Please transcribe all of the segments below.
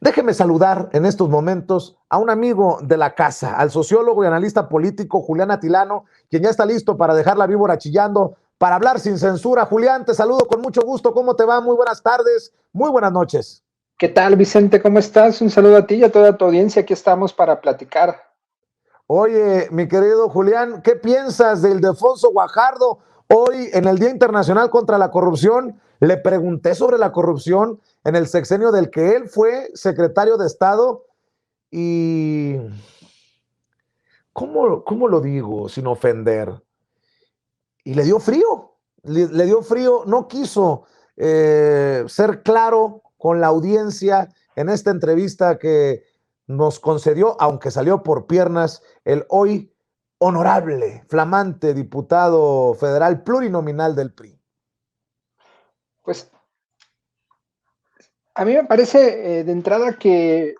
Déjeme saludar en estos momentos a un amigo de la casa, al sociólogo y analista político Julián Atilano, quien ya está listo para dejar la víbora chillando, para hablar sin censura. Julián, te saludo con mucho gusto. ¿Cómo te va? Muy buenas tardes, muy buenas noches. ¿Qué tal, Vicente? ¿Cómo estás? Un saludo a ti y a toda tu audiencia. Aquí estamos para platicar. Oye, mi querido Julián, ¿qué piensas del Ildefonso Guajardo? Hoy, en el Día Internacional contra la Corrupción, le pregunté sobre la corrupción en el sexenio del que él fue secretario de Estado y ¿cómo lo digo sin ofender? Y le dio frío, le dio frío, no quiso ser claro con la audiencia en esta entrevista que nos concedió, aunque salió por piernas, el hoy honorable, flamante diputado federal plurinominal del PRI. Pues a mí me parece de entrada que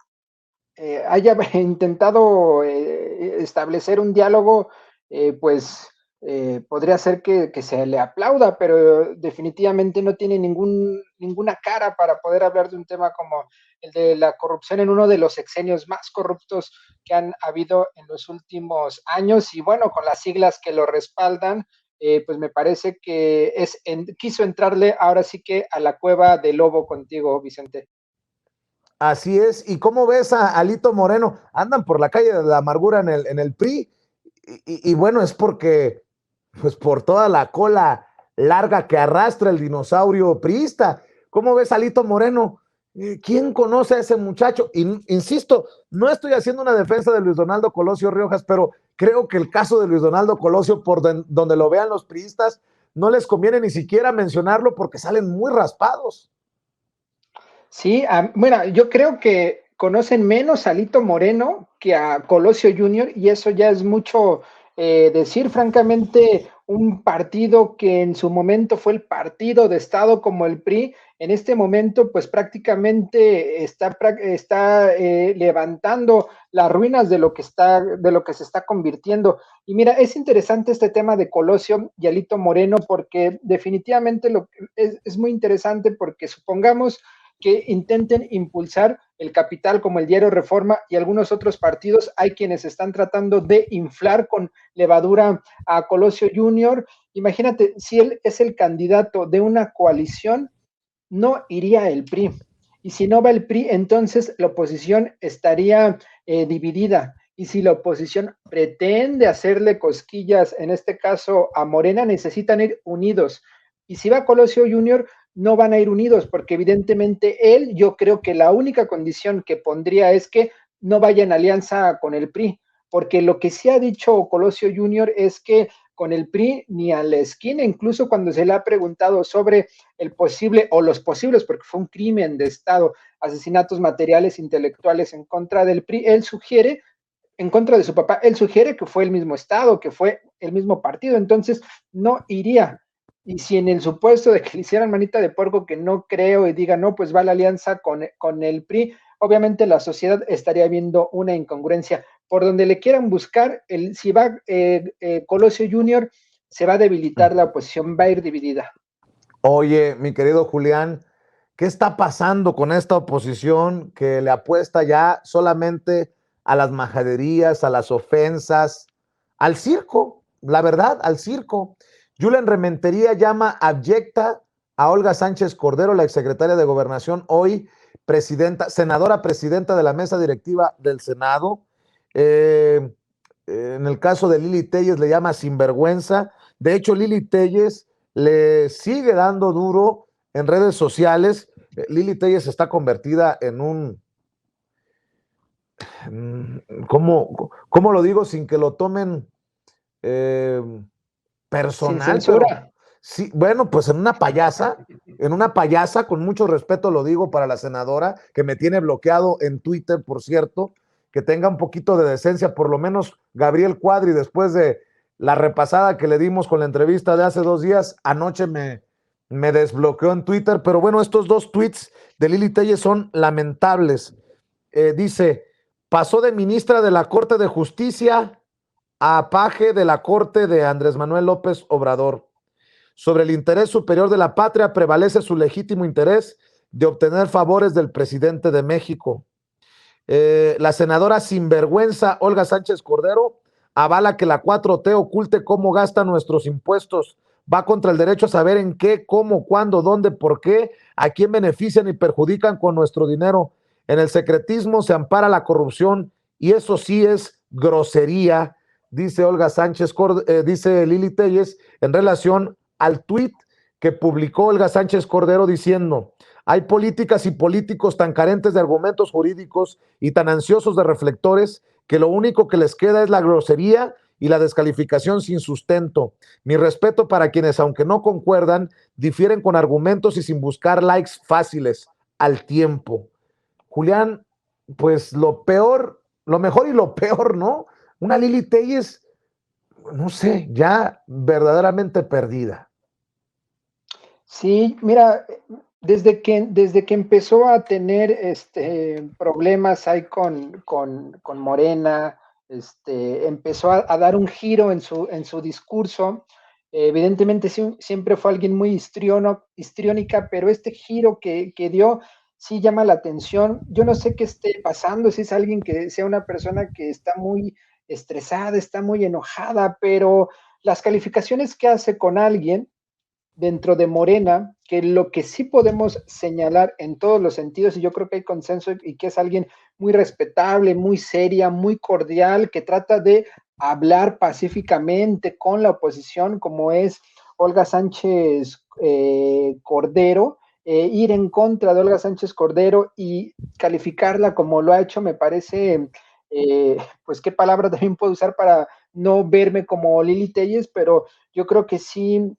haya intentado establecer un diálogo, pues podría ser que se le aplauda, pero definitivamente no tiene ninguna cara para poder hablar de un tema como el de la corrupción en uno de los sexenios más corruptos que han habido en los últimos años y bueno, con las siglas que lo respaldan, pues me parece que quiso entrarle ahora sí que a la cueva del lobo contigo, Vicente. Así es. ¿Y cómo ves a Alito Moreno? Andan por la calle de la amargura en el PRI. Y bueno, es porque, pues por toda la cola larga que arrastra el dinosaurio priista. ¿Cómo ves a Alito Moreno? ¿Quién conoce a ese muchacho? Insisto, no estoy haciendo una defensa de Luis Donaldo Colosio Riojas, pero creo que el caso de Luis Donaldo Colosio, por donde lo vean los priistas, no les conviene ni siquiera mencionarlo porque salen muy raspados. Sí, bueno, yo creo que conocen menos a Lito Moreno que a Colosio Junior y eso ya es mucho decir, francamente, un partido que en su momento fue el partido de Estado como el PRI, en este momento pues prácticamente está levantando las ruinas de lo que se está convirtiendo. Y mira, es interesante este tema de Colosio y Alito Moreno porque definitivamente es muy interesante porque supongamos que intenten impulsar el capital como el diario Reforma y algunos otros partidos. Hay quienes están tratando de inflar con levadura a Colosio Junior. Imagínate, si él es el candidato de una coalición, no iría el PRI. Y si no va el PRI, entonces la oposición estaría dividida. Y si la oposición pretende hacerle cosquillas, en este caso a Morena, necesitan ir unidos. Y si va Colosio Junior, no van a ir unidos, porque evidentemente él, yo creo que la única condición que pondría es que no vaya en alianza con el PRI, porque lo que sí ha dicho Colosio Junior es que con el PRI ni a la esquina, incluso cuando se le ha preguntado sobre el posible o los posibles, porque fue un crimen de Estado, asesinatos materiales, intelectuales en contra del PRI, él sugiere, en contra de su papá, él sugiere que fue el mismo Estado, que fue el mismo partido, entonces no iría. Y si en el supuesto de que le hicieran manita de puerco, que no creo, y diga, no, pues va la alianza con el PRI, obviamente la sociedad estaría viendo una incongruencia. Por donde le quieran buscar, si va Colosio Junior, se va a debilitar la oposición, va a ir dividida. Oye, mi querido Julián, ¿qué está pasando con esta oposición que le apuesta ya solamente a las majaderías, a las ofensas, al circo? La verdad, al circo. Julen Rementería llama abyecta a Olga Sánchez Cordero, la exsecretaria de Gobernación, hoy senadora presidenta de la mesa directiva del Senado. Eh, en el caso de Lili Telles le llama sinvergüenza. De hecho, Lili Telles le sigue dando duro en redes sociales. Lili Telles está convertida en un, ¿cómo lo digo sin que lo tomen eh, Sin personal? Pero censura. sí, bueno, pues en una payasa, con mucho respeto lo digo para la senadora, que me tiene bloqueado en Twitter, por cierto, que tenga un poquito de decencia, por lo menos Gabriel Cuadri, después de la repasada que le dimos con la entrevista de hace 2 días, anoche me desbloqueó en Twitter, pero bueno, estos dos tweets de Lili Telles son lamentables. Dice, pasó de ministra de la Corte de Justicia a paje de la Corte de Andrés Manuel López Obrador. Sobre el interés superior de la patria prevalece su legítimo interés de obtener favores del presidente de México. La senadora sinvergüenza Olga Sánchez Cordero avala que la 4T oculte cómo gasta nuestros impuestos. Va contra el derecho a saber en qué, cómo, cuándo, dónde, por qué, a quién benefician y perjudican con nuestro dinero. En el secretismo se ampara la corrupción y eso sí es grosería, dice Olga Sánchez, dice Lili Telles, en relación al tuit que publicó Olga Sánchez Cordero diciendo: hay políticas y políticos tan carentes de argumentos jurídicos y tan ansiosos de reflectores que lo único que les queda es la grosería y la descalificación sin sustento. Mi respeto para quienes, aunque no concuerdan, difieren con argumentos y sin buscar likes fáciles al tiempo. Julián, pues lo peor, lo mejor y lo peor, ¿no? Una Lili Telles, no sé, ya verdaderamente perdida. Sí, mira, desde que empezó a tener problemas ahí con Morena, empezó a dar un giro en su discurso. Evidentemente siempre fue alguien muy histriónica, pero este giro que dio sí llama la atención. Yo no sé qué esté pasando, si es alguien que sea una persona que está muy estresada, está muy enojada, pero las calificaciones que hace con alguien dentro de Morena, que lo que sí podemos señalar en todos los sentidos, y yo creo que hay consenso y que es alguien muy respetable, muy seria, muy cordial, que trata de hablar pacíficamente con la oposición, como es Olga Sánchez Cordero, ir en contra de Olga Sánchez Cordero y calificarla como lo ha hecho, me parece, pues qué palabra también puedo usar para no verme como Lili Telles, pero yo creo que sí,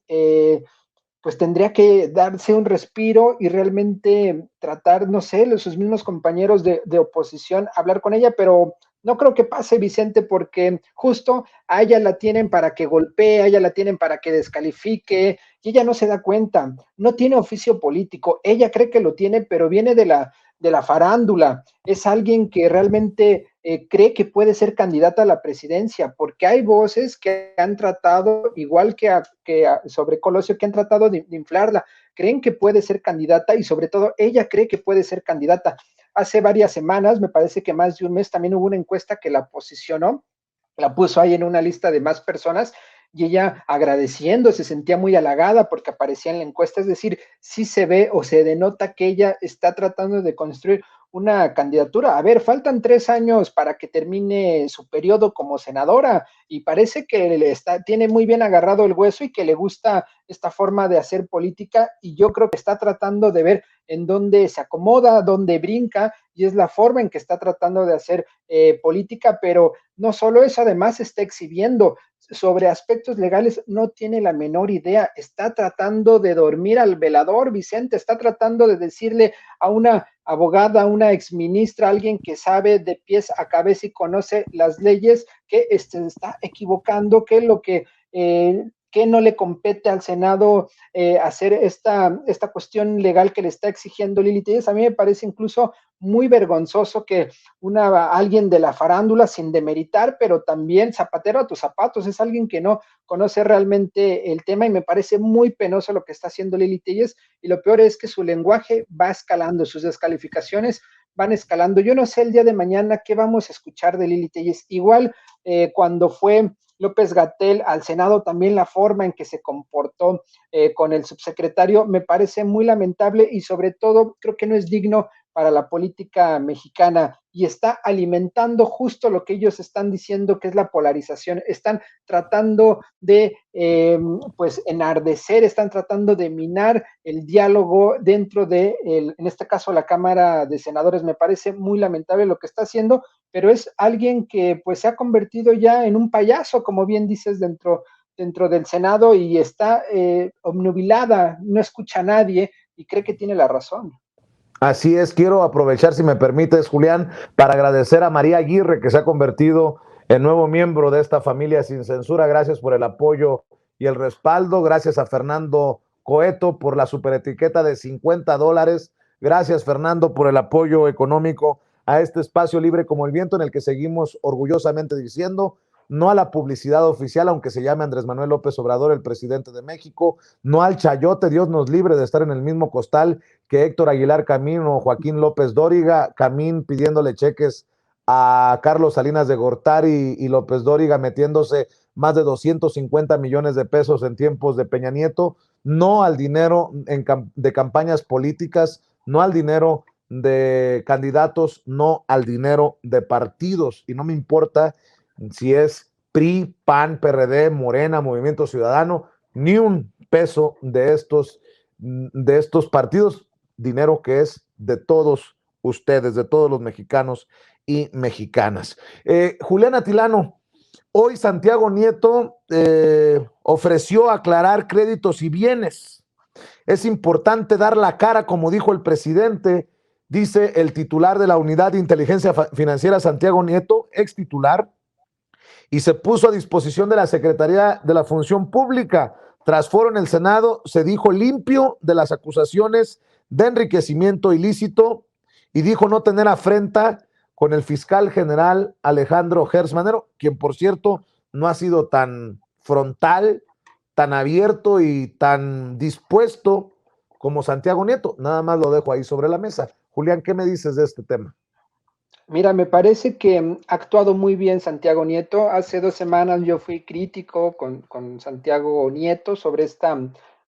pues tendría que darse un respiro y realmente tratar, no sé, sus mismos compañeros de oposición, hablar con ella, pero no creo que pase, Vicente, porque justo a ella la tienen para que golpee, a ella la tienen para que descalifique, y ella no se da cuenta, no tiene oficio político, ella cree que lo tiene, pero viene de la farándula, es alguien que realmente cree que puede ser candidata a la presidencia, porque hay voces que han tratado, igual sobre Colosio, que han tratado de inflarla, creen que puede ser candidata y sobre todo ella cree que puede ser candidata. Hace varias semanas, me parece que más de un mes, también hubo una encuesta que la posicionó, la puso ahí en una lista de más personas y ella agradeciendo, se sentía muy halagada porque aparecía en la encuesta, es decir, sí se ve o se denota que ella está tratando de construir una candidatura. A ver, faltan 3 años para que termine su periodo como senadora y parece que tiene muy bien agarrado el hueso y que le gusta esta forma de hacer política y yo creo que está tratando de ver en dónde se acomoda, dónde brinca y es la forma en que está tratando de hacer política, pero no solo eso, además está exhibiendo sobre aspectos legales, no tiene la menor idea, está tratando de dormir al velador, Vicente, está tratando de decirle a una abogada, a una exministra, alguien que sabe de pies a cabeza y conoce las leyes, que está equivocando, que lo que no le compete al Senado hacer esta cuestión legal que le está exigiendo Lili Telles. A mí me parece incluso muy vergonzoso que alguien de la farándula, sin demeritar, pero también zapatero a tus zapatos, es alguien que no conoce realmente el tema y me parece muy penoso lo que está haciendo Lili Telles y lo peor es que su lenguaje va escalando, sus descalificaciones van escalando. Yo no sé el día de mañana qué vamos a escuchar de Lili Telles. Igual cuando fue López-Gatell al Senado, también la forma en que se comportó con el subsecretario me parece muy lamentable y sobre todo creo que no es digno para la política mexicana y está alimentando justo lo que ellos están diciendo que es la polarización. Están tratando de pues enardecer, están tratando de minar el diálogo dentro de, en este caso, la Cámara de Senadores. Me parece muy lamentable lo que está haciendo, pero es alguien que pues se ha convertido ya en un payaso, como bien dices, dentro del Senado y está obnubilada, no escucha a nadie y cree que tiene la razón. Así es, quiero aprovechar, si me permites, Julián, para agradecer a María Aguirre, que se ha convertido en nuevo miembro de esta familia sin censura. Gracias por el apoyo y el respaldo. Gracias a Fernando Coeto por la superetiqueta de $50. Gracias, Fernando, por el apoyo económico a este espacio libre como el viento en el que seguimos orgullosamente diciendo: no a la publicidad oficial, aunque se llame Andrés Manuel López Obrador, el presidente de México, no al chayote, Dios nos libre de estar en el mismo costal que Héctor Aguilar Camín o Joaquín López Dóriga, Camín pidiéndole cheques a Carlos Salinas de Gortari y López Dóriga metiéndose más de 250 millones de pesos en tiempos de Peña Nieto, no al dinero de campañas políticas, no al dinero de candidatos, no al dinero de partidos. Y no me importa si es PRI, PAN, PRD, Morena, Movimiento Ciudadano, ni un peso de estos partidos, dinero que es de todos ustedes, de todos los mexicanos y mexicanas. Julián Atilano, hoy Santiago Nieto ofreció aclarar créditos y bienes. Es importante dar la cara, como dijo el presidente, dice el titular de la Unidad de Inteligencia Financiera, Santiago Nieto, ex titular, y se puso a disposición de la Secretaría de la Función Pública. Tras foro en el Senado, se dijo limpio de las acusaciones de enriquecimiento ilícito y dijo no tener afrenta con el fiscal general Alejandro Gertz Manero, quien por cierto no ha sido tan frontal, tan abierto y tan dispuesto como Santiago Nieto. Nada más lo dejo ahí sobre la mesa. Julián, ¿qué me dices de este tema? Mira, me parece que ha actuado muy bien Santiago Nieto. Hace 2 semanas yo fui crítico con Santiago Nieto sobre esta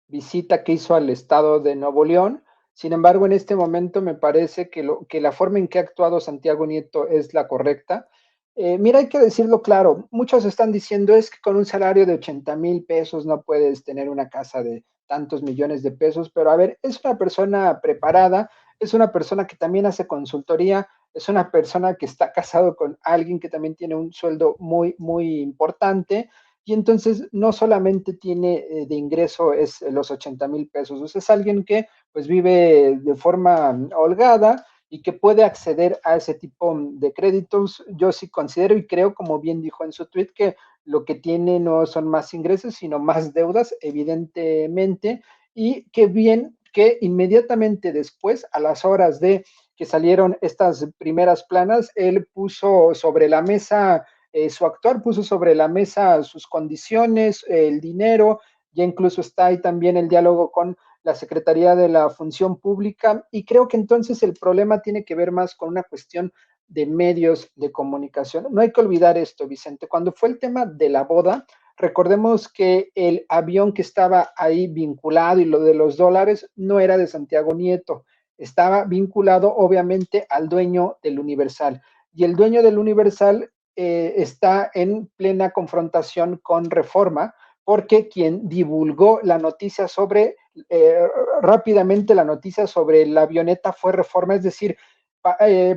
visita que hizo al estado de Nuevo León. Sin embargo, en este momento me parece que la forma en que ha actuado Santiago Nieto es la correcta. Mira, hay que decirlo claro, muchos están diciendo es que con un salario de 80,000 pesos no puedes tener una casa de tantos millones de pesos, pero a ver, es una persona preparada, es una persona que también hace consultoría, es una persona que está casado con alguien que también tiene un sueldo muy, muy importante y entonces no solamente tiene de ingreso es los 80,000 pesos, o sea, es alguien que pues vive de forma holgada y que puede acceder a ese tipo de créditos. Yo sí considero y creo, como bien dijo en su tweet, que lo que tiene no son más ingresos, sino más deudas, evidentemente, y que bien que inmediatamente después, a las horas de que salieron estas primeras planas, él puso sobre la mesa su actuar, puso sobre la mesa sus condiciones, el dinero, ya incluso está ahí también el diálogo con la Secretaría de la Función Pública y creo que entonces el problema tiene que ver más con una cuestión de medios de comunicación. No hay que olvidar esto, Vicente. Cuando fue el tema de la boda, recordemos que el avión que estaba ahí vinculado y lo de los dólares no era de Santiago Nieto, estaba vinculado obviamente al dueño del Universal. Y el dueño del Universal está en plena confrontación con Reforma, porque quien divulgó la noticia sobre, rápidamente la noticia sobre la avioneta fue Reforma, es decir,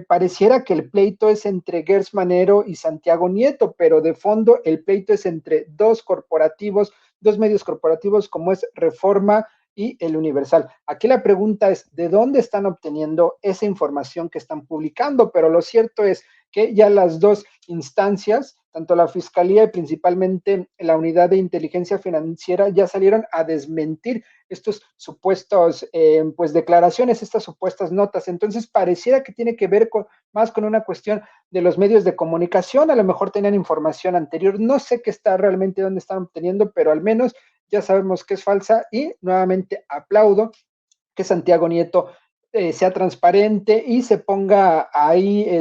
pareciera que el pleito es entre Gertz Manero y Santiago Nieto, pero de fondo el pleito es entre dos corporativos, dos medios corporativos como es Reforma y el Universal. Aquí la pregunta es, ¿de dónde están obteniendo esa información que están publicando? Pero lo cierto es que ya las dos instancias, tanto la Fiscalía y principalmente la Unidad de Inteligencia Financiera, ya salieron a desmentir estos supuestos, pues declaraciones, estas supuestas notas. Entonces pareciera que tiene que ver más con una cuestión de los medios de comunicación, a lo mejor tenían información anterior, no sé qué está realmente, dónde están obteniendo, pero al menos ya sabemos que es falsa y nuevamente aplaudo que Santiago Nieto sea transparente y se ponga ahí,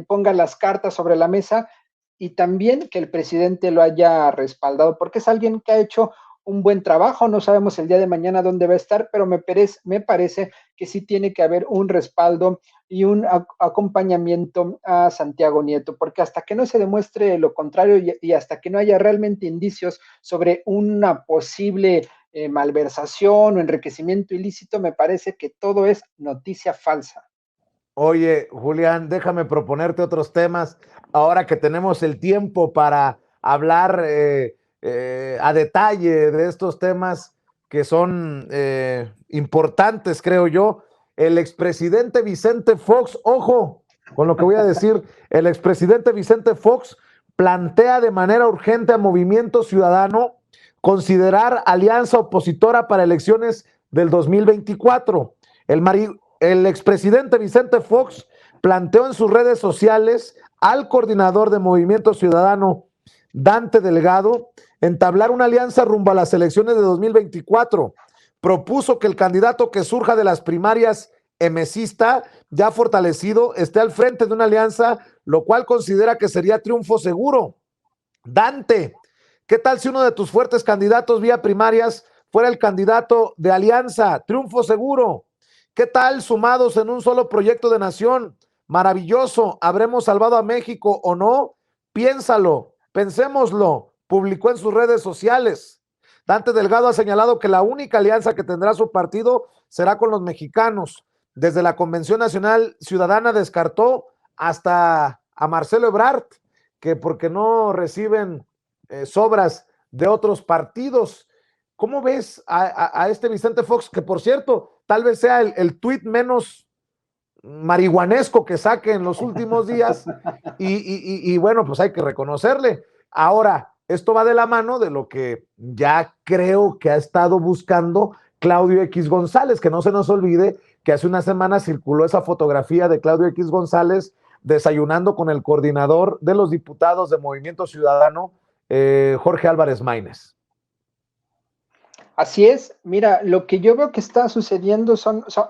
ponga las cartas sobre la mesa y también que el presidente lo haya respaldado, porque es alguien que ha hecho un buen trabajo, no sabemos el día de mañana dónde va a estar, pero me parece que sí tiene que haber un respaldo y un acompañamiento a Santiago Nieto, porque hasta que no se demuestre lo contrario y hasta que no haya realmente indicios sobre una posible malversación o enriquecimiento ilícito, me parece que todo es noticia falsa. Oye, Julián, déjame proponerte otros temas ahora que tenemos el tiempo para hablar a detalle de estos temas que son importantes, creo yo. El expresidente Vicente Fox, ojo con lo que voy a decir, el expresidente Vicente Fox plantea de manera urgente a Movimiento Ciudadano considerar alianza opositora para elecciones del 2024. El expresidente Vicente Fox planteó en sus redes sociales al coordinador de Movimiento Ciudadano Dante Delgado, entablar una alianza rumbo a las elecciones de 2024. Propuso que el candidato que surja de las primarias emesista, ya fortalecido, esté al frente de una alianza, lo cual considera que sería triunfo seguro. Dante, ¿qué tal si uno de tus fuertes candidatos vía primarias fuera el candidato de alianza? Triunfo seguro. ¿Qué tal sumados en un solo proyecto de nación? Maravilloso. ¿Habremos salvado a México o no? Piénsalo, pensémoslo. Publicó en sus redes sociales. Dante Delgado ha señalado que la única alianza que tendrá su partido será con los mexicanos. Desde la Convención Nacional Ciudadana descartó hasta a Marcelo Ebrard, que porque no reciben sobras de otros partidos. ¿Cómo ves a este Vicente Fox, que por cierto, tal vez sea el tuit menos marihuanesco que saque en los últimos días? Y bueno, pues hay que reconocerle. Ahora, esto va de la mano de lo que ya creo que ha estado buscando Claudio X González, que no se nos olvide que hace una semana circuló esa fotografía de Claudio X González desayunando con el coordinador de los diputados de Movimiento Ciudadano, Jorge Álvarez Maínez. Así es, mira, lo que yo veo que está sucediendo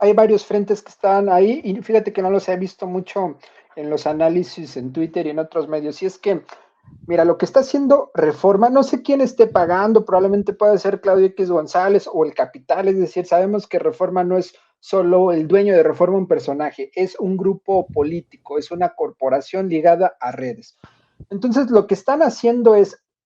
hay varios frentes que están ahí, y fíjate que no los he visto mucho en los análisis en Twitter y en otros medios, y es que, mira, lo que está haciendo Reforma, no sé quién esté pagando, probablemente puede ser Claudio X González o el capital, es decir, sabemos que Reforma no es solo el dueño de Reforma un personaje, es un grupo político, es una corporación ligada a redes. Entonces, lo que están haciendo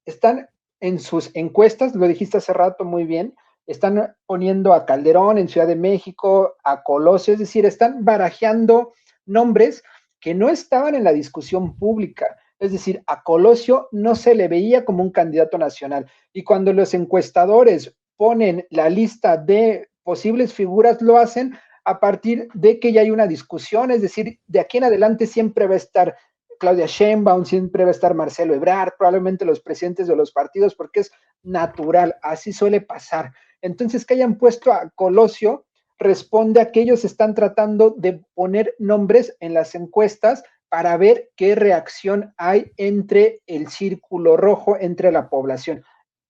están en sus encuestas, lo dijiste hace rato muy bien, están poniendo a Calderón en Ciudad de México, a Colosio, es decir, están barajeando nombres que no estaban en la discusión pública. Es decir, a Colosio no se le veía como un candidato nacional. Y cuando los encuestadores ponen la lista de posibles figuras, lo hacen a partir de que ya hay una discusión, es decir, de aquí en adelante siempre va a estar Claudia Sheinbaum, siempre va a estar Marcelo Ebrard, probablemente los presidentes de los partidos, porque es natural, así suele pasar. Entonces, que hayan puesto a Colosio responde a que ellos están tratando de poner nombres en las encuestas para ver qué reacción hay entre el círculo rojo, entre la población.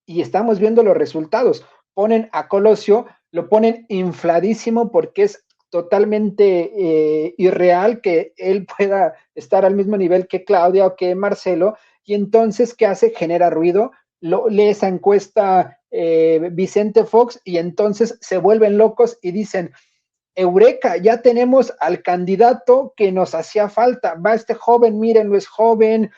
Y estamos viendo los resultados. Ponen a Colosio, lo ponen infladísimo porque es totalmente irreal que él pueda estar al mismo nivel que Claudia o que Marcelo, y entonces, ¿qué hace? Genera ruido, lee esa encuesta Vicente Fox, y entonces se vuelven locos y dicen, Eureka, ya tenemos al candidato que nos hacía falta, va este joven, mírenlo, es joven,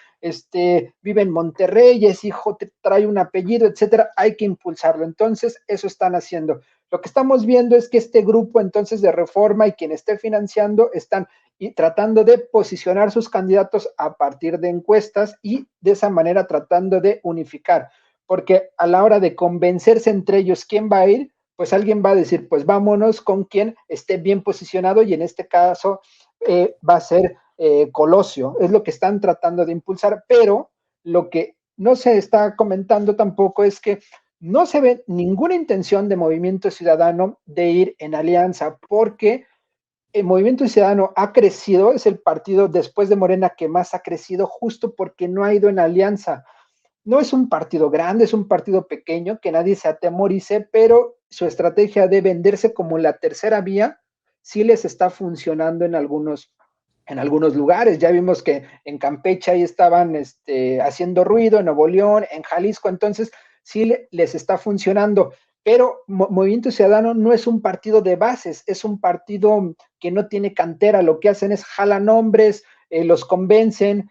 vive en Monterrey, es hijo, trae un apellido, etcétera, hay que impulsarlo. Entonces, eso están haciendo. Lo que estamos viendo es que este grupo entonces de Reforma y quien esté financiando están tratando de posicionar sus candidatos a partir de encuestas y de esa manera tratando de unificar, porque a la hora de convencerse entre ellos quién va a ir, pues alguien va a decir, pues vámonos con quien esté bien posicionado, y en este caso va a ser Colosio, es lo que están tratando de impulsar, pero lo que no se está comentando tampoco es que no se ve ninguna intención de Movimiento Ciudadano de ir en alianza, porque el Movimiento Ciudadano ha crecido, es el partido después de Morena que más ha crecido, justo porque no ha ido en alianza. No es un partido grande, es un partido pequeño, que nadie se atemorice, pero su estrategia de venderse como la tercera vía sí les está funcionando en algunos lugares. Ya vimos que en Campeche ahí estaban haciendo ruido, en Nuevo León, en Jalisco, entonces sí les está funcionando. Pero Movimiento Ciudadano no es un partido de bases, es un partido que no tiene cantera, lo que hacen es jalan nombres, los convencen,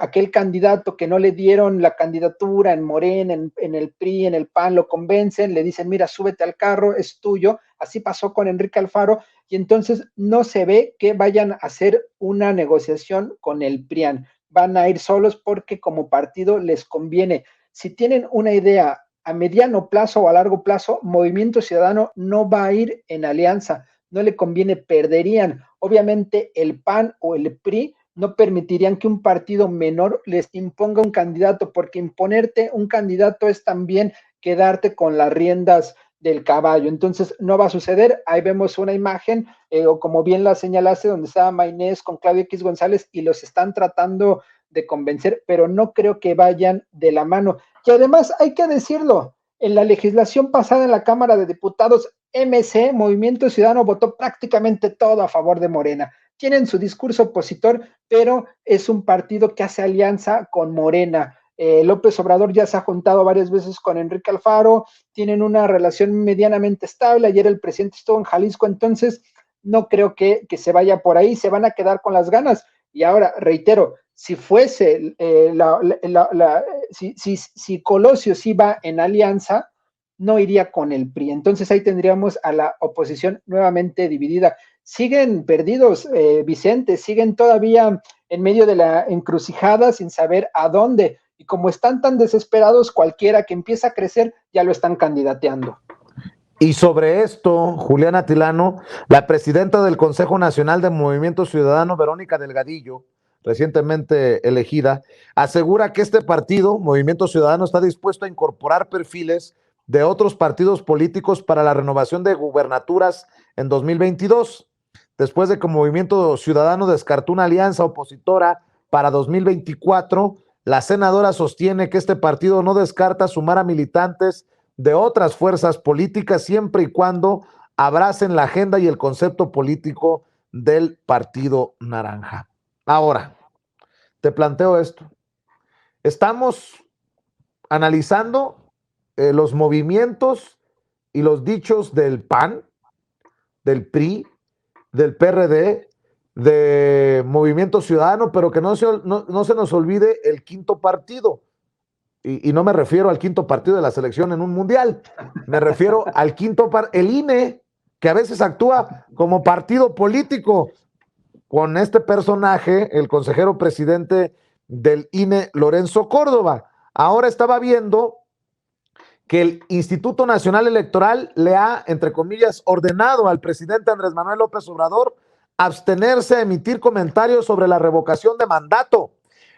aquel candidato que no le dieron la candidatura en Morena, en el PRI, en el PAN, lo convencen, le dicen, mira, súbete al carro, es tuyo. Así pasó con Enrique Alfaro, y entonces no se ve que vayan a hacer una negociación con el PRIAN. Van a ir solos porque como partido les conviene. Si tienen una idea a mediano plazo o a largo plazo, Movimiento Ciudadano no va a ir en alianza, no le conviene, perderían. Obviamente el PAN o el PRI no permitirían que un partido menor les imponga un candidato, porque imponerte un candidato es también quedarte con las riendas del caballo. Entonces no va a suceder. Ahí vemos una imagen, o como bien la señalaste, donde estaba Maynés con Claudio X González y los están tratando de convencer, pero no creo que vayan de la mano. Y además, hay que decirlo, en la legislación pasada en la Cámara de Diputados, MC, Movimiento Ciudadano, votó prácticamente todo a favor de Morena. Tienen su discurso opositor, pero es un partido que hace alianza con Morena. López Obrador ya se ha juntado varias veces con Enrique Alfaro, tienen una relación medianamente estable. Ayer el presidente estuvo en Jalisco, entonces no creo que se vaya por ahí, se van a quedar con las ganas. Y ahora, reitero, si fuese, si Colosio sí va en alianza, no iría con el PRI. Entonces ahí tendríamos a la oposición nuevamente dividida. Siguen perdidos, Vicente, siguen todavía en medio de la encrucijada sin saber a dónde. Y como están tan desesperados, cualquiera que empieza a crecer ya lo están candidateando. Y sobre esto, Juliana Tilano, la presidenta del Consejo Nacional de Movimiento Ciudadano, Verónica Delgadillo, recientemente elegida, asegura que este partido, Movimiento Ciudadano, está dispuesto a incorporar perfiles de otros partidos políticos para la renovación de gubernaturas en 2022, después de que Movimiento Ciudadano descartó una alianza opositora para 2024. La senadora sostiene que este partido no descarta sumar a militantes de otras fuerzas políticas siempre y cuando abracen la agenda y el concepto político del Partido Naranja. Ahora, te planteo esto. Estamos analizando los movimientos y los dichos del PAN, del PRI, del PRD, de Movimiento Ciudadano, pero que no se nos olvide el quinto partido. Y no me refiero al quinto partido de la selección en un mundial, me refiero al quinto el INE, que a veces actúa como partido político, con este personaje, el consejero presidente del INE, Lorenzo Córdoba. Ahora estaba viendo que el Instituto Nacional Electoral le ha, entre comillas, ordenado al presidente Andrés Manuel López Obrador abstenerse a emitir comentarios sobre la revocación de mandato.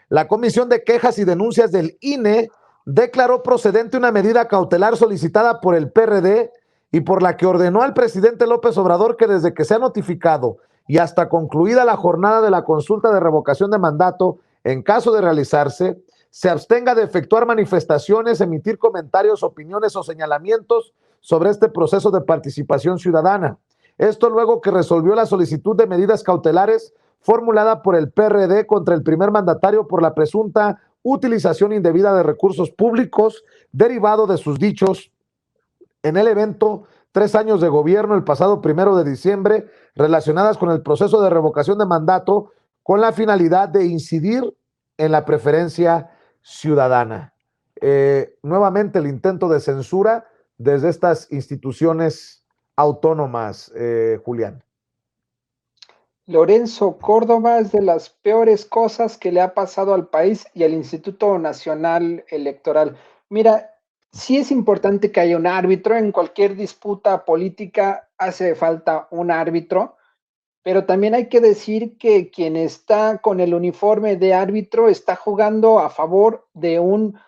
La Comisión de Quejas y Denuncias del INE declaró procedente una medida cautelar solicitada por el PRD y por la que ordenó al presidente López Obrador que desde que se ha notificado y hasta concluida la jornada de la consulta de revocación de mandato, en caso de realizarse, se abstenga de efectuar manifestaciones, emitir comentarios, opiniones o señalamientos sobre este proceso de participación ciudadana. Esto luego que resolvió la solicitud de medidas cautelares formulada por el PRD contra el primer mandatario por la presunta utilización indebida de recursos públicos derivado de sus dichos en el evento 3 años de gobierno el pasado 1 de diciembre relacionadas con el proceso de revocación de mandato con la finalidad de incidir en la preferencia ciudadana. Nuevamente el intento de censura desde estas instituciones autónomas, Julián. Lorenzo Córdoba es de las peores cosas que le ha pasado al país y al Instituto Nacional Electoral. Mira, sí es importante que haya un árbitro en cualquier disputa política, hace falta un árbitro, pero también hay que decir que quien está con el uniforme de árbitro está jugando a favor de un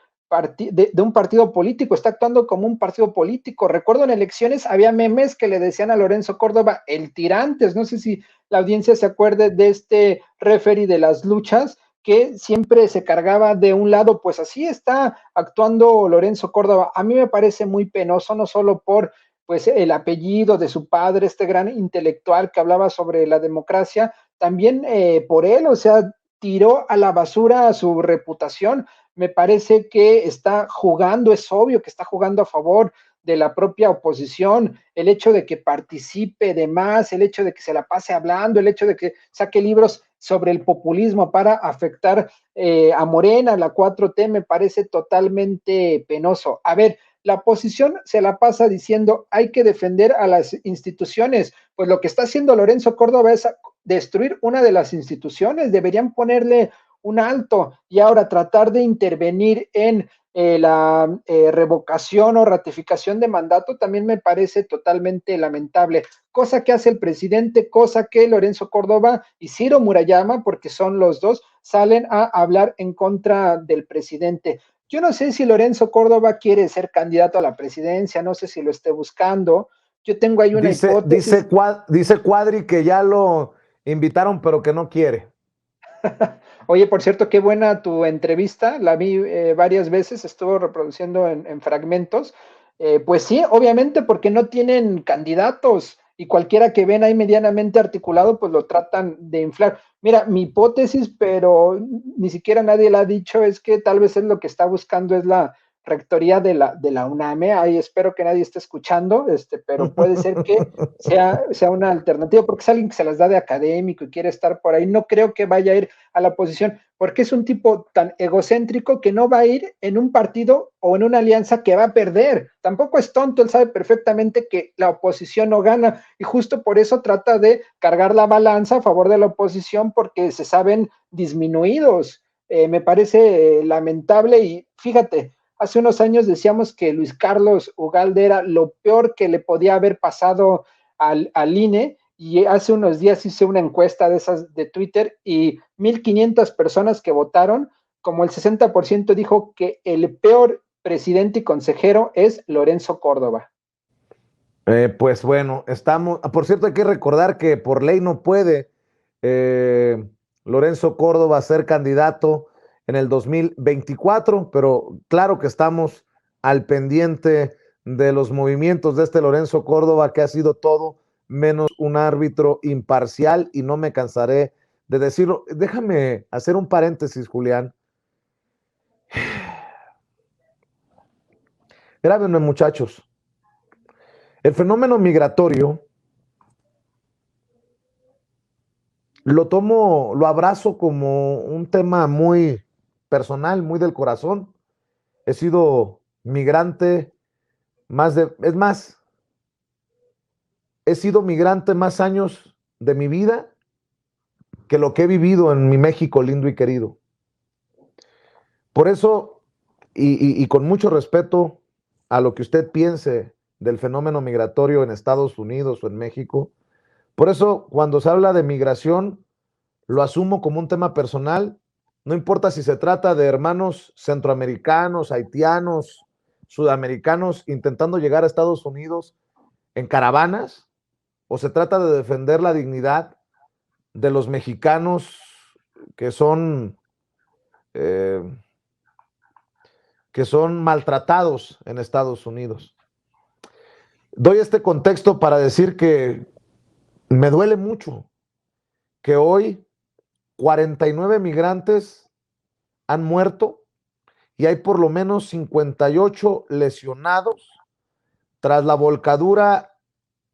partido político, está actuando como un partido político. Recuerdo en elecciones había memes que le decían a Lorenzo Córdoba el tirantes, no sé si la audiencia se acuerde de este referee de las luchas que siempre se cargaba de un lado. Pues así está actuando Lorenzo Córdoba. A mí me parece muy penoso, no solo por pues el apellido de su padre, este gran intelectual que hablaba sobre la democracia, también por él, o sea, tiró a la basura su reputación. Me parece que está jugando, es obvio que está jugando a favor de la propia oposición, el hecho de que participe de más, el hecho de que se la pase hablando, el hecho de que saque libros sobre el populismo para afectar a Morena, la 4T, me parece totalmente penoso. A ver, la oposición se la pasa diciendo hay que defender a las instituciones, pues lo que está haciendo Lorenzo Córdoba es destruir una de las instituciones, deberían ponerle un alto y ahora tratar de intervenir en la revocación o ratificación de mandato también me parece totalmente lamentable, cosa que hace el presidente, cosa que Lorenzo Córdoba y Ciro Murayama, porque son los dos, salen a hablar en contra del presidente. Yo no sé si Lorenzo Córdoba quiere ser candidato a la presidencia, no sé si lo esté buscando. Yo tengo ahí una hipótesis. Dice Cuadri que ya lo invitaron, pero que no quiere. Oye, por cierto, qué buena tu entrevista, la vi varias veces, estuvo reproduciendo en fragmentos. Pues sí, obviamente porque no tienen candidatos y cualquiera que ven ahí medianamente articulado, pues lo tratan de inflar. Mira, mi hipótesis, pero ni siquiera nadie la ha dicho, es que tal vez es lo que está buscando es la rectoría de la UNAM. Ahí espero que nadie esté escuchando, pero puede ser que sea una alternativa, porque es alguien que se las da de académico y quiere estar por ahí. No creo que vaya a ir a la oposición, porque es un tipo tan egocéntrico que no va a ir en un partido o en una alianza que va a perder. Tampoco es tonto, él sabe perfectamente que la oposición no gana y justo por eso trata de cargar la balanza a favor de la oposición porque se saben disminuidos. Me parece lamentable y fíjate, hace unos años decíamos que Luis Carlos Ugalde era lo peor que le podía haber pasado al INE y hace unos días hice una encuesta de esas de Twitter y 1,500 personas que votaron, como el 60% dijo que el peor presidente y consejero es Lorenzo Córdoba. Pues bueno, estamos. Por cierto, hay que recordar que por ley no puede eh, Lorenzo Córdoba ser candidato en el 2024, pero claro que estamos al pendiente de los movimientos de este Lorenzo Córdoba, que ha sido todo menos un árbitro imparcial, y no me cansaré de decirlo. Déjame hacer un paréntesis, Julián. Grábenme, muchachos. El fenómeno migratorio lo tomo, lo abrazo como un tema muy personal, muy del corazón. He sido migrante es más, he sido migrante más años de mi vida que lo que he vivido en mi México lindo y querido. Por eso, y con mucho respeto a lo que usted piense del fenómeno migratorio en Estados Unidos o en México, por eso cuando se habla de migración, lo asumo como un tema personal, no importa si se trata de hermanos centroamericanos, haitianos, sudamericanos intentando llegar a Estados Unidos en caravanas, o se trata de defender la dignidad de los mexicanos que son, eh, que son maltratados en Estados Unidos. Doy este contexto para decir que me duele mucho que hoy 49 migrantes han muerto y hay por lo menos 58 lesionados tras la volcadura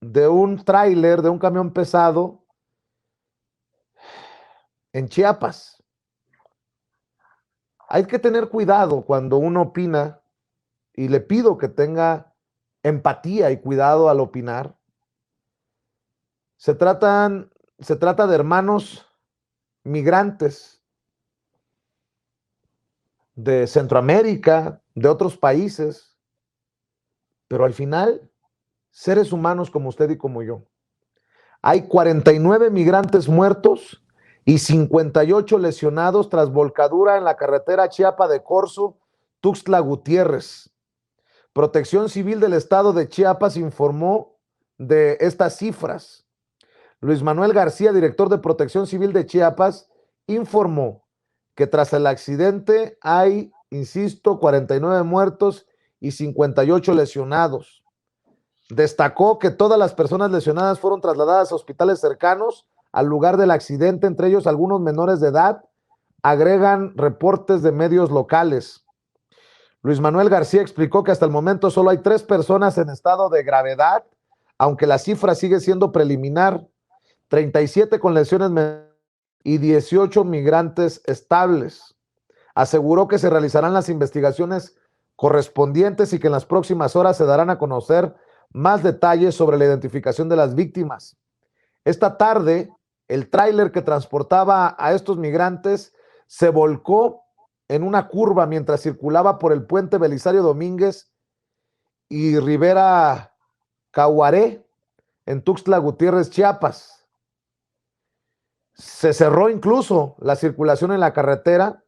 de un tráiler, de un camión pesado en Chiapas. Hay que tener cuidado cuando uno opina, y le pido que tenga empatía y cuidado al opinar. Se, tratan, se trata de hermanos migrantes de Centroamérica, de otros países, pero al final, seres humanos como usted y como yo. Hay 49 migrantes muertos y 58 lesionados tras volcadura en la carretera Chiapa de Corzo, Tuxtla Gutiérrez. Protección Civil del Estado de Chiapas informó de estas cifras. Luis Manuel García, director de Protección Civil de Chiapas, informó que tras el accidente hay, insisto, 49 muertos y 58 lesionados. Destacó que todas las personas lesionadas fueron trasladadas a hospitales cercanos al lugar del accidente, entre ellos algunos menores de edad, agregan reportes de medios locales. Luis Manuel García explicó que hasta el momento solo hay 3 personas en estado de gravedad, aunque la cifra sigue siendo preliminar, 37 con lesiones y 18 migrantes estables. Aseguró que se realizarán las investigaciones correspondientes y que en las próximas horas se darán a conocer más detalles sobre la identificación de las víctimas. Esta tarde, el tráiler que transportaba a estos migrantes se volcó en una curva mientras circulaba por el puente Belisario Domínguez y Rivera Caguaré en Tuxtla Gutiérrez, Chiapas. Se cerró incluso la circulación en la carretera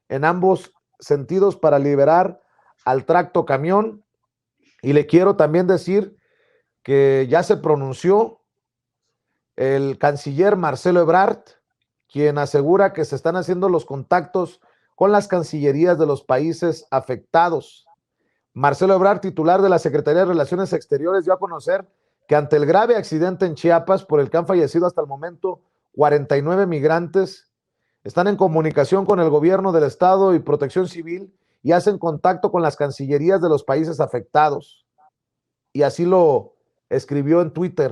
en ambos sentidos para liberar al tracto camión. Y le quiero también decir que ya se pronunció el canciller Marcelo Ebrard quien asegura que se están haciendo los contactos con las cancillerías de los países afectados. Marcelo Ebrard, titular de la Secretaría de Relaciones Exteriores, dio a conocer que ante el grave accidente en Chiapas, por el que han fallecido hasta el momento 49 migrantes, están en comunicación con el gobierno del estado y Protección Civil y hacen contacto con las cancillerías de los países afectados. Y así lo escribió en Twitter.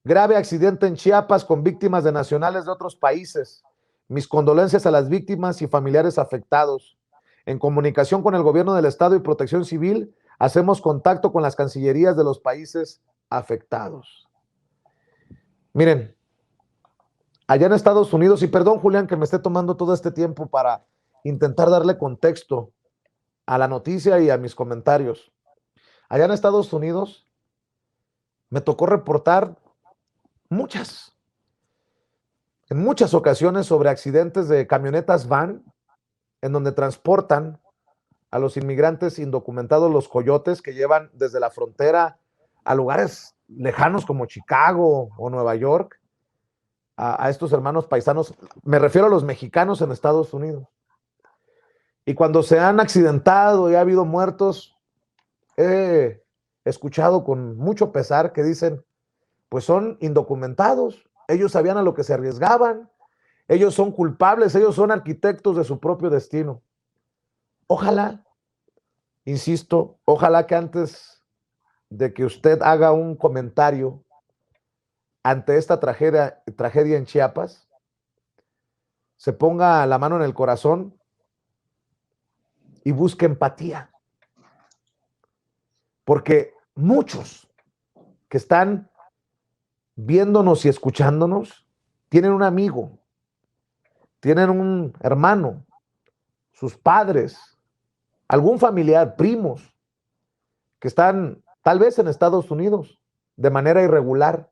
Grave accidente en Chiapas con víctimas de nacionales de otros países. Mis condolencias a las víctimas y familiares afectados. En comunicación con el gobierno del estado y Protección Civil, hacemos contacto con las cancillerías de los países afectados. Miren, allá en Estados Unidos, y perdón, Julián, que me esté tomando todo este tiempo para intentar darle contexto a la noticia y a mis comentarios. Allá en Estados Unidos me tocó reportar muchas, en muchas ocasiones sobre accidentes de camionetas van en donde transportan a los inmigrantes indocumentados, los coyotes que llevan desde la frontera a lugares lejanos como Chicago o Nueva York, a estos hermanos paisanos. Me refiero a los mexicanos en Estados Unidos. Y cuando se han accidentado y ha habido muertos, he escuchado con mucho pesar que dicen, pues son indocumentados, ellos sabían a lo que se arriesgaban, ellos son culpables, ellos son arquitectos de su propio destino. Ojalá, insisto, ojalá que antes de que usted haga un comentario ante esta tragedia en Chiapas, se ponga la mano en el corazón y busque empatía. Porque muchos que están viéndonos y escuchándonos tienen un amigo, tienen un hermano, sus padres, algún familiar, primos, que están tal vez en Estados Unidos de manera irregular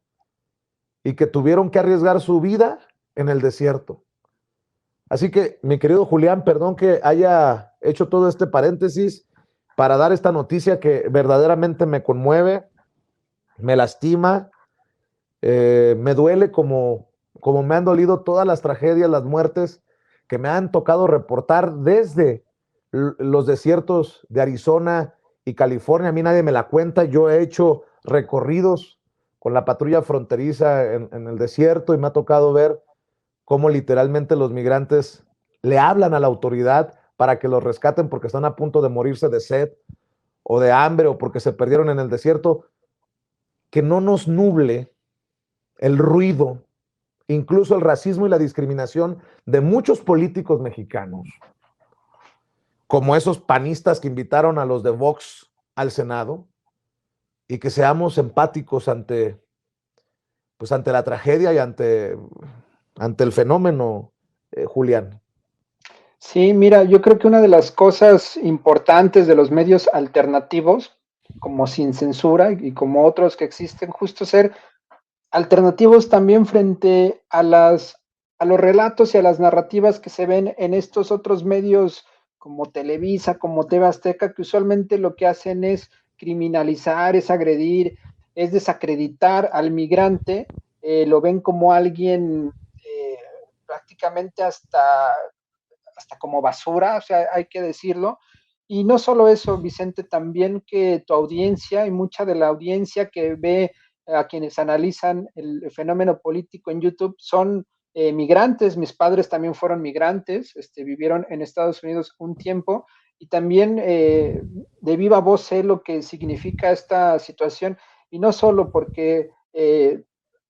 y que tuvieron que arriesgar su vida en el desierto. Así que, mi querido Julián, perdón que haya hecho todo este paréntesis para dar esta noticia que verdaderamente me conmueve, me lastima, me duele como me han dolido todas las tragedias, las muertes que me han tocado reportar desde los desiertos de Arizona y California. A mí nadie me la cuenta. Yo he hecho recorridos con la patrulla fronteriza en el desierto y me ha tocado ver cómo literalmente los migrantes le hablan a la autoridad para que los rescaten porque están a punto de morirse de sed o de hambre o porque se perdieron en el desierto. Que no nos nuble el ruido, incluso el racismo y la discriminación de muchos políticos mexicanos, como esos panistas que invitaron a los de Vox al Senado, y que seamos empáticos ante la tragedia y ante el fenómeno, Julián. Sí, mira, yo creo que una de las cosas importantes de los medios alternativos, como Sin Censura y como otros que existen, justo ser alternativos también frente a los relatos y a las narrativas que se ven en estos otros medios como Televisa, como TV Azteca, que usualmente lo que hacen es criminalizar, es agredir, es desacreditar al migrante, lo ven como alguien prácticamente hasta como basura, o sea, hay que decirlo. Y no solo eso, Vicente, también que tu audiencia y mucha de la audiencia que ve a quienes analizan el fenómeno político en YouTube son migrantes. Mis padres también fueron migrantes, vivieron en Estados Unidos un tiempo y también de viva voz sé lo que significa esta situación y no solo porque,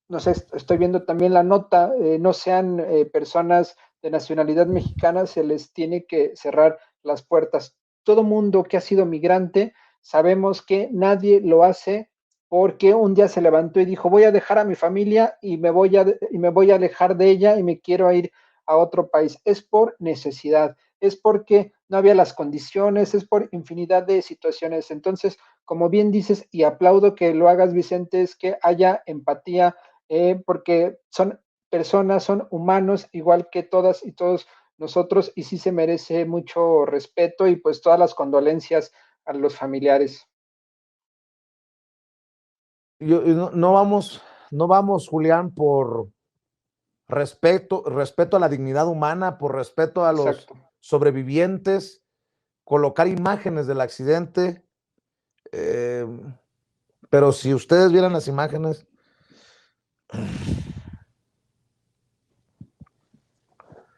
no sé, estoy viendo también la nota, no sean personas de nacionalidad mexicana, se les tiene que cerrar las puertas. Todo mundo que ha sido migrante, sabemos que nadie lo hace porque un día se levantó y dijo, voy a dejar a mi familia y me voy a alejar de ella y me quiero ir a otro país. Es por necesidad, es porque no había las condiciones, es por infinidad de situaciones. Entonces, como bien dices, y aplaudo que lo hagas, Vicente, es que haya empatía, porque son personas, son humanos, igual que todas y todos nosotros, y sí se merece mucho respeto y pues todas las condolencias a los familiares. No vamos, Julián, por respeto a la dignidad humana, por respeto a los Exacto. sobrevivientes, colocar imágenes del accidente. Pero si ustedes vieran las imágenes,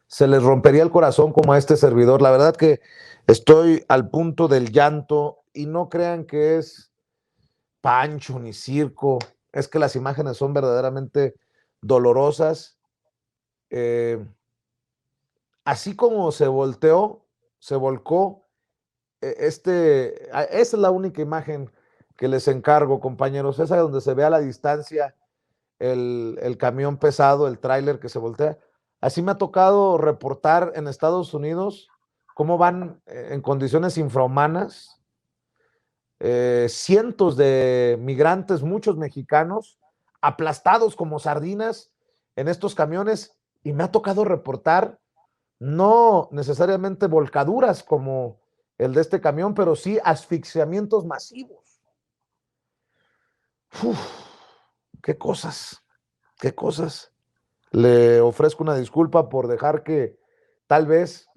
se les rompería el corazón como a este servidor. La verdad que estoy al punto del llanto y no crean que es pancho ni circo, es que las imágenes son verdaderamente dolorosas. Así como se volteó, se volcó, esa es la única imagen que les encargo, compañeros, esa donde se ve a la distancia el camión pesado, el tráiler que se voltea. Así me ha tocado reportar en Estados Unidos cómo van en condiciones infrahumanas cientos de migrantes, muchos mexicanos, aplastados como sardinas en estos camiones, y me ha tocado reportar no necesariamente volcaduras como el de este camión, pero sí asfixiamientos masivos. Uf, qué cosas, qué cosas. Le ofrezco una disculpa por dejar que tal vez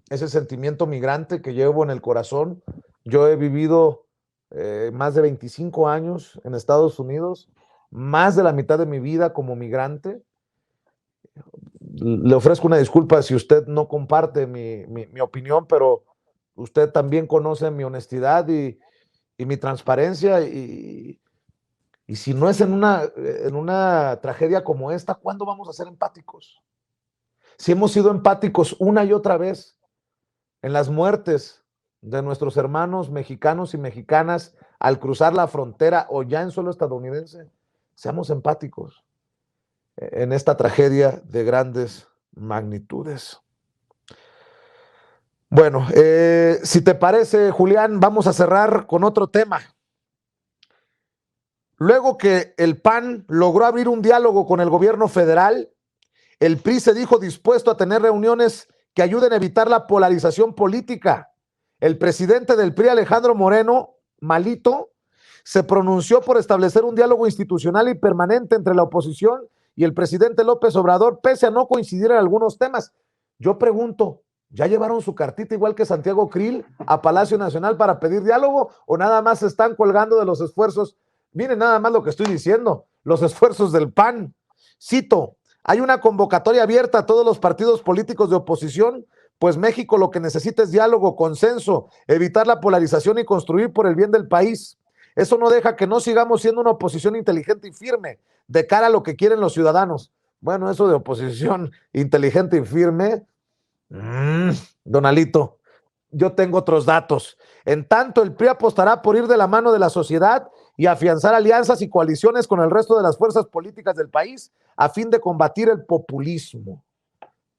ese sentimiento migrante que llevo en el corazón, yo he vivido más de 25 años en Estados Unidos, más de la mitad de mi vida como migrante. Le ofrezco una disculpa si usted no comparte mi opinión, pero usted también conoce mi honestidad y mi transparencia y si no es en una tragedia como esta, ¿cuándo vamos a ser empáticos? Si hemos sido empáticos una y otra vez en las muertes de nuestros hermanos mexicanos y mexicanas al cruzar la frontera o ya en suelo estadounidense, seamos empáticos en esta tragedia de grandes magnitudes. Bueno, si te parece, Julián, vamos a cerrar con otro tema. Luego que el PAN logró abrir un diálogo con el gobierno federal, el PRI se dijo dispuesto a tener reuniones que ayuden a evitar la polarización política. El presidente del PRI, Alejandro Moreno, Malito, se pronunció por establecer un diálogo institucional y permanente entre la oposición y el presidente López Obrador, pese a no coincidir en algunos temas. Yo pregunto, ¿ya llevaron su cartita igual que Santiago Krill a Palacio Nacional para pedir diálogo o nada más se están colgando de los esfuerzos? Miren nada más lo que estoy diciendo, los esfuerzos del PAN. Cito, hay una convocatoria abierta a todos los partidos políticos de oposición, pues México lo que necesita es diálogo, consenso, evitar la polarización y construir por el bien del país. Eso no deja que no sigamos siendo una oposición inteligente y firme de cara a lo que quieren los ciudadanos. Bueno, eso de oposición inteligente y firme, don Alito, yo tengo otros datos. En tanto, el PRI apostará por ir de la mano de la sociedad y afianzar alianzas y coaliciones con el resto de las fuerzas políticas del país a fin de combatir el populismo.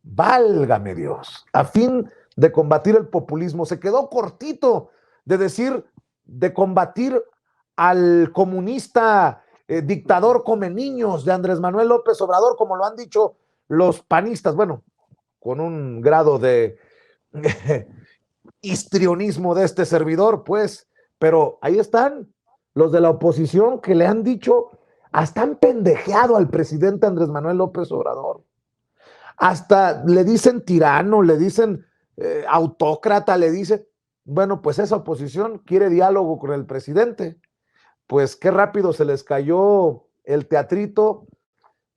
Válgame Dios, a fin de combatir el populismo. Se quedó cortito de decir, de combatir al comunista dictador come niños de Andrés Manuel López Obrador, como lo han dicho los panistas, bueno, con un grado de histrionismo de este servidor, pues, pero ahí están los de la oposición que le han dicho, hasta han pendejeado al presidente Andrés Manuel López Obrador, hasta le dicen tirano, le dicen autócrata, le dicen, bueno, pues esa oposición quiere diálogo con el presidente, pues qué rápido se les cayó el teatrito,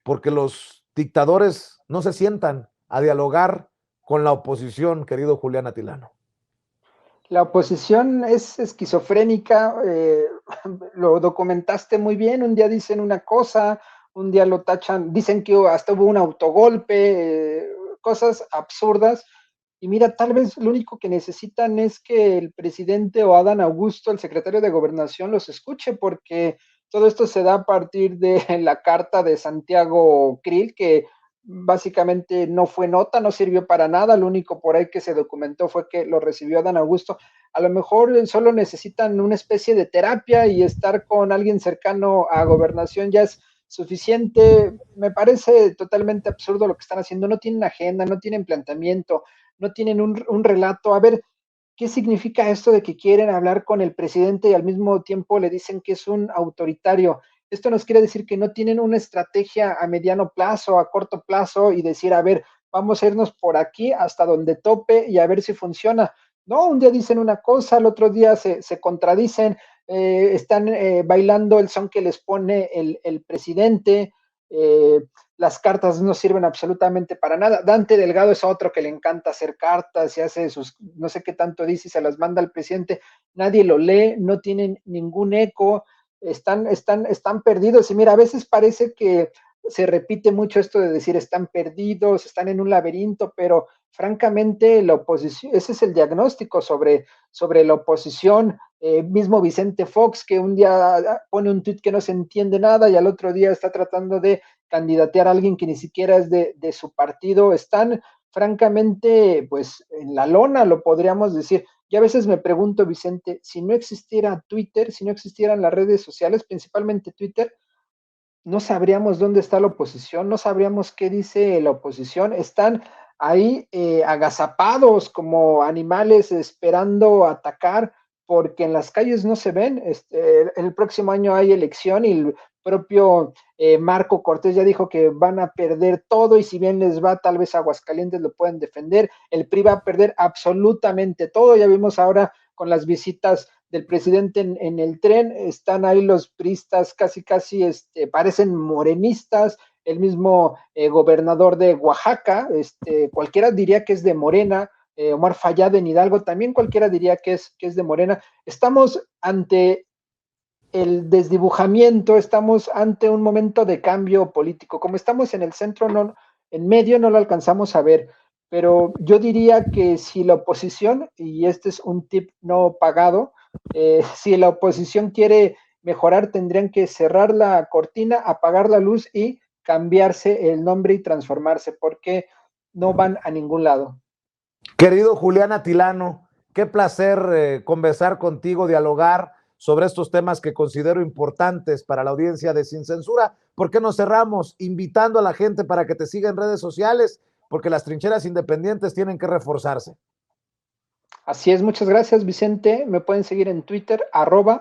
porque los dictadores no se sientan a dialogar con la oposición, querido Julián Atilano. La oposición es esquizofrénica, lo documentaste muy bien, un día dicen una cosa, un día lo tachan, dicen que hasta hubo un autogolpe, cosas absurdas, y mira, tal vez lo único que necesitan es que el presidente o Adán Augusto, el secretario de Gobernación, los escuche, porque todo esto se da a partir de la carta de Santiago Krill, que básicamente no fue nota, no sirvió para nada, lo único por ahí que se documentó fue que lo recibió Adán Augusto. A lo mejor solo necesitan una especie de terapia y estar con alguien cercano a Gobernación ya es suficiente. Me parece totalmente absurdo lo que están haciendo, no tienen agenda, no tienen planteamiento, no tienen un relato. A ver, ¿qué significa esto de que quieren hablar con el presidente y al mismo tiempo le dicen que es un autoritario? Esto nos quiere decir que no tienen una estrategia a mediano plazo, a corto plazo y decir, a ver, vamos a irnos por aquí hasta donde tope y a ver si funciona. No, un día dicen una cosa, al otro día se contradicen, están bailando el son que les pone el presidente, las cartas no sirven absolutamente para nada. Dante Delgado es otro que le encanta hacer cartas y hace sus, no sé qué tanto dice y se las manda al presidente. Nadie lo lee, no tienen ningún eco, están perdidos. Y mira, a veces parece que se repite mucho esto de decir están perdidos, están en un laberinto, pero francamente la oposición, ese es el diagnóstico sobre la oposición. Mismo Vicente Fox, que un día pone un tuit que no se entiende nada y al otro día está tratando de candidatear a alguien que ni siquiera es de su partido, están francamente pues en la lona, lo podríamos decir. Y a veces me pregunto, Vicente, si no existiera Twitter, si no existieran las redes sociales, principalmente Twitter, no sabríamos dónde está la oposición, no sabríamos qué dice la oposición, están ahí agazapados como animales esperando atacar, porque en las calles no se ven. El próximo año hay elección y el propio Marco Cortés ya dijo que van a perder todo y si bien les va, tal vez Aguascalientes lo pueden defender. El PRI va a perder absolutamente todo. Ya vimos ahora con las visitas del presidente en el tren, están ahí los priistas casi parecen morenistas, el mismo gobernador de Oaxaca, cualquiera diría que es de Morena, Omar Fayad en Hidalgo, también cualquiera diría que es de Morena. Estamos ante el desdibujamiento, estamos ante un momento de cambio político. Como estamos en el centro, no, en medio no lo alcanzamos a ver, pero yo diría que si la oposición, y este es un tip no pagado, si la oposición quiere mejorar, tendrían que cerrar la cortina, apagar la luz y cambiarse el nombre y transformarse, porque no van a ningún lado. Querido Julián Atilano, qué placer conversar contigo, dialogar sobre estos temas que considero importantes para la audiencia de Sin Censura. ¿Por qué no cerramos invitando a la gente para que te siga en redes sociales? Porque las trincheras independientes tienen que reforzarse. Así es, muchas gracias, Vicente. Me pueden seguir en Twitter,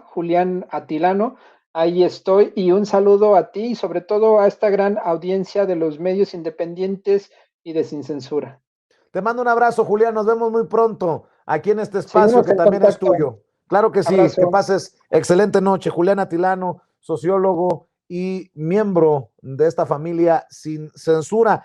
@Julián Atilano. Ahí estoy. Y un saludo a ti y sobre todo a esta gran audiencia de los medios independientes y de Sin Censura. Te mando un abrazo, Julián. Nos vemos muy pronto aquí en este espacio Seguimos que en también es contacto. tuyo. Claro que sí. Que Abrazo. pases excelente noche. Julián Atilano, sociólogo y miembro de esta familia Sin Censura.